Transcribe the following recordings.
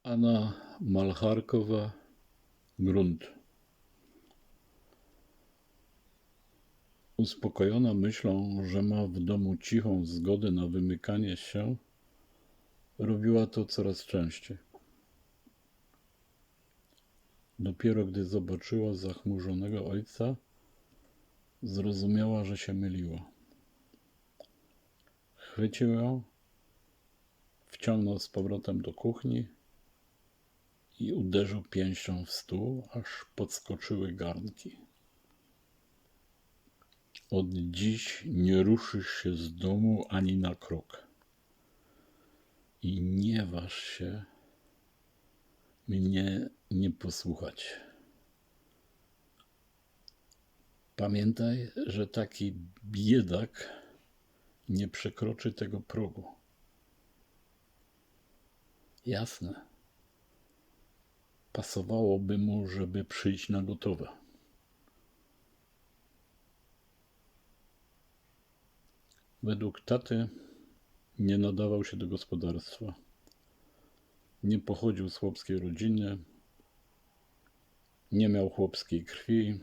Anna Malcharkowa, Grunt. Uspokojona myślą, że ma w domu cichą zgodę na wymykanie się, robiła to coraz częściej. Dopiero gdy zobaczyła zachmurzonego ojca, zrozumiała, że się myliła. Chwycił ją, wciągnął z powrotem do kuchni i uderzył pięścią w stół, aż podskoczyły garnki. Od dziś nie ruszysz się z domu ani na krok. I nie waż się mnie nie posłuchać. Pamiętaj, że taki biedak nie przekroczy tego progu. Jasne. Pasowałoby mu, żeby przyjść na gotowe. Według taty nie nadawał się do gospodarstwa. Nie pochodził z chłopskiej rodziny, nie miał chłopskiej krwi,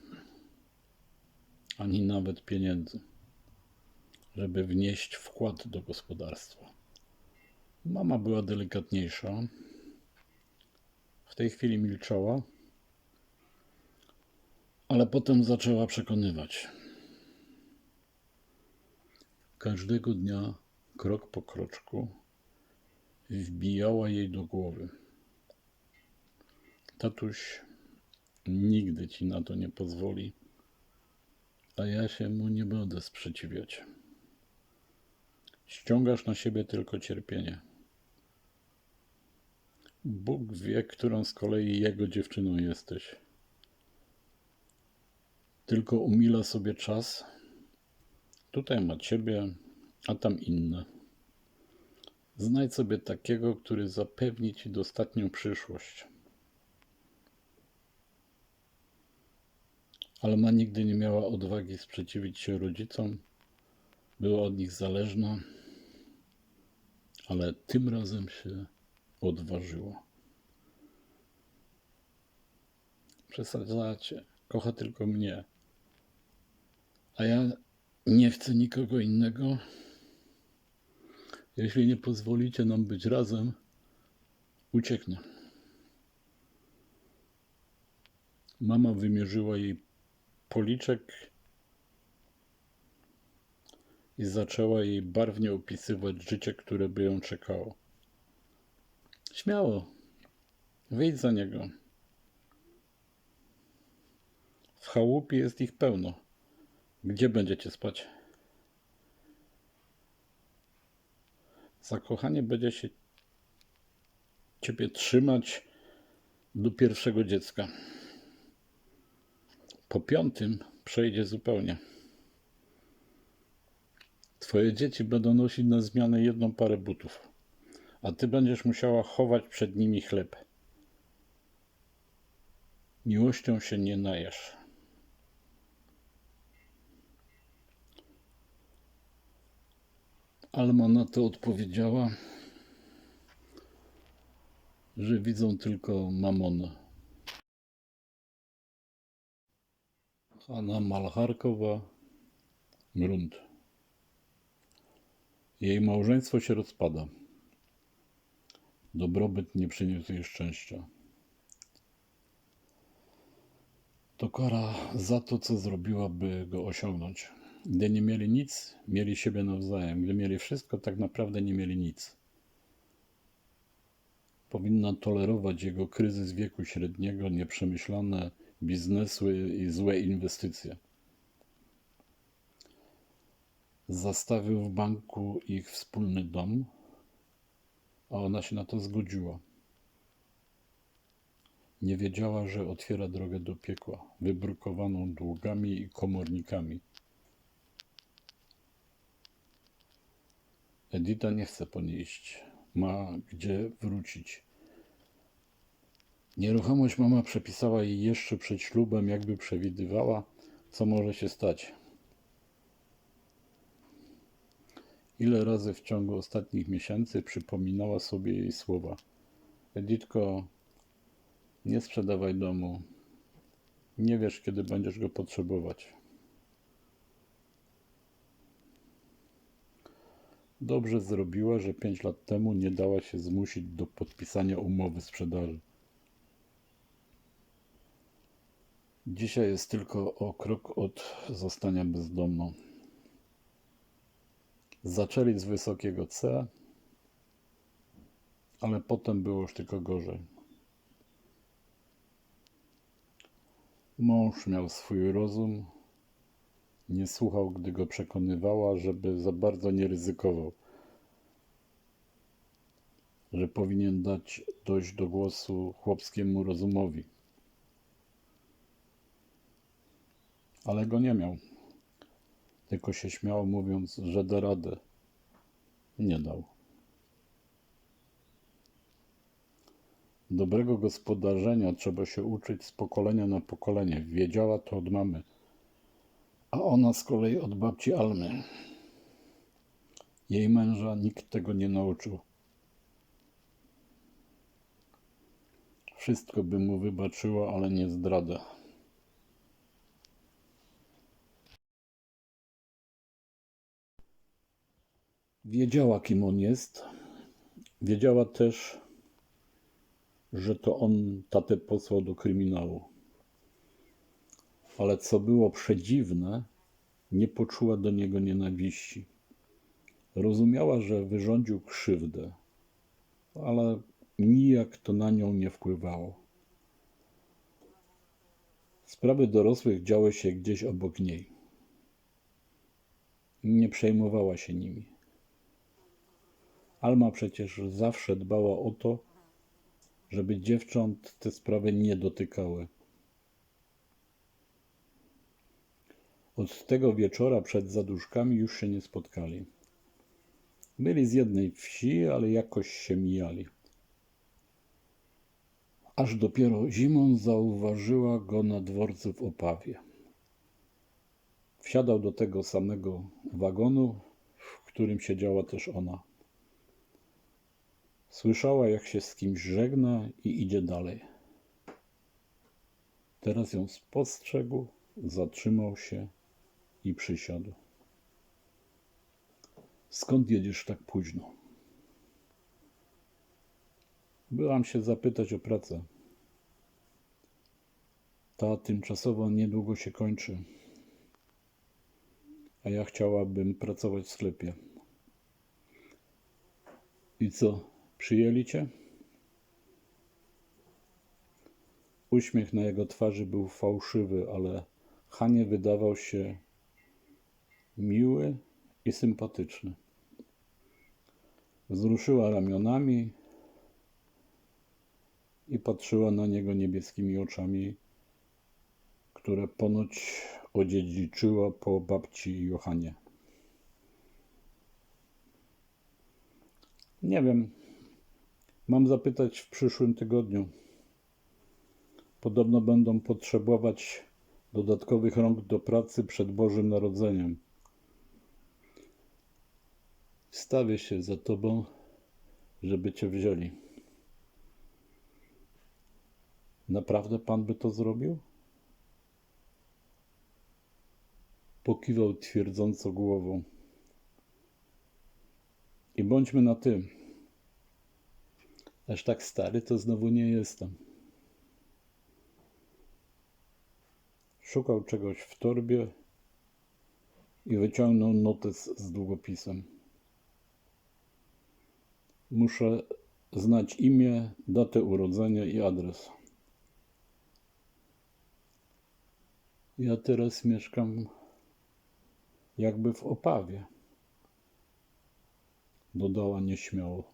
ani nawet pieniędzy, żeby wnieść wkład do gospodarstwa. Mama była delikatniejsza. W tej chwili milczała, ale potem zaczęła przekonywać. Każdego dnia, krok po kroczku, wbijała jej do głowy. Tatuś nigdy ci na to nie pozwoli, a ja się mu nie będę sprzeciwiać. Ściągasz na siebie tylko cierpienie. Bóg wie, którą z kolei jego dziewczyną jesteś. Tylko umila sobie czas. Tutaj ma ciebie, a tam inne. Znajdź sobie takiego, który zapewni ci dostatnią przyszłość. Alma nigdy nie miała odwagi sprzeciwić się rodzicom. Była od nich zależna, ale tym razem się odważyła. Przesadzacie, kocha tylko mnie, a ja nie chcę nikogo innego. Jeśli nie pozwolicie nam być razem, ucieknę. Mama wymierzyła jej policzek i zaczęła jej barwnie opisywać życie, które by ją czekało. Śmiało, wyjdź za niego. W chałupie jest ich pełno. Gdzie będziecie spać? Zakochanie będzie się ciebie trzymać do pierwszego dziecka. Po 5 przejdzie zupełnie. Twoje dzieci będą nosić na zmianę 1 parę butów, a ty będziesz musiała chować przed nimi chleb. Miłością się nie najesz. Alma na to odpowiedziała, że widzą tylko mamonę. Anna Malcharkowa, Grunt. Jej małżeństwo się rozpada. Dobrobyt nie przyniósł jej szczęścia. To kara za to, co zrobiła, by go osiągnąć. Gdy nie mieli nic, mieli siebie nawzajem. Gdy mieli wszystko, tak naprawdę nie mieli nic. Powinna tolerować jego kryzys wieku średniego, nieprzemyślane biznesy i złe inwestycje. Zastawił w banku ich wspólny dom, a ona się na to zgodziła. Nie wiedziała, że otwiera drogę do piekła, wybrukowaną długami i komornikami. Edyta nie chce po niej iść. Ma gdzie wrócić. Nieruchomość mama przepisała jej jeszcze przed ślubem, jakby przewidywała, co może się stać. Ile razy w ciągu ostatnich miesięcy przypominała sobie jej słowa. Editko, nie sprzedawaj domu. Nie wiesz, kiedy będziesz go potrzebować. Dobrze zrobiła, że 5 lat temu nie dała się zmusić do podpisania umowy sprzedaży. Dzisiaj jest tylko o krok od zostania bezdomną. Zaczęli z wysokiego C, ale potem było już tylko gorzej. Mąż miał swój rozum, nie słuchał, gdy go przekonywała, żeby za bardzo nie ryzykował, że powinien dać dojść do głosu chłopskiemu rozumowi. Ale go nie miał. Tylko się śmiał, mówiąc, że da radę. Nie dał. Dobrego gospodarzenia trzeba się uczyć z pokolenia na pokolenie. Wiedziała to od mamy, a ona z kolei od babci Almy. Jej męża nikt tego nie nauczył. Wszystko by mu wybaczyła, ale nie zdradę. Wiedziała, kim on jest. Wiedziała też, że to on tatę posłał do kryminału. Ale co było przedziwne, nie poczuła do niego nienawiści. Rozumiała, że wyrządził krzywdę, ale nijak to na nią nie wpływało. Sprawy dorosłych działy się gdzieś obok niej. Nie przejmowała się nimi. Alma przecież zawsze dbała o to, żeby dziewcząt te sprawy nie dotykały. Od tego wieczora przed zaduszkami już się nie spotkali. Byli z jednej wsi, ale jakoś się mijali. Aż dopiero zimą zauważyła go na dworcu w Opawie. Wsiadał do tego samego wagonu, w którym siedziała też ona. Słyszała, jak się z kimś żegna i idzie dalej. Teraz ją spostrzegł, zatrzymał się i przysiadł. Skąd jedziesz tak późno? Byłam się zapytać o pracę. Ta tymczasowa niedługo się kończy, a ja chciałabym pracować w sklepie. I co, przyjęli cię? Uśmiech na jego twarzy był fałszywy, ale Hanie wydawał się miły i sympatyczny. Wzruszyła ramionami i patrzyła na niego niebieskimi oczami, które ponoć odziedziczyła po babci Johanie. Nie wiem, mam zapytać w przyszłym tygodniu. Podobno będą potrzebować dodatkowych rąk do pracy przed Bożym Narodzeniem. Wstawię się za tobą, żeby cię wzięli. Naprawdę pan by to zrobił? Pokiwał twierdząco głową. I bądźmy na ty. Aż tak stary to znowu nie jestem. Szukał czegoś w torbie i wyciągnął notes z długopisem. Muszę znać imię, datę urodzenia i adres. Ja teraz mieszkam jakby w Opawie, dodała nieśmiało.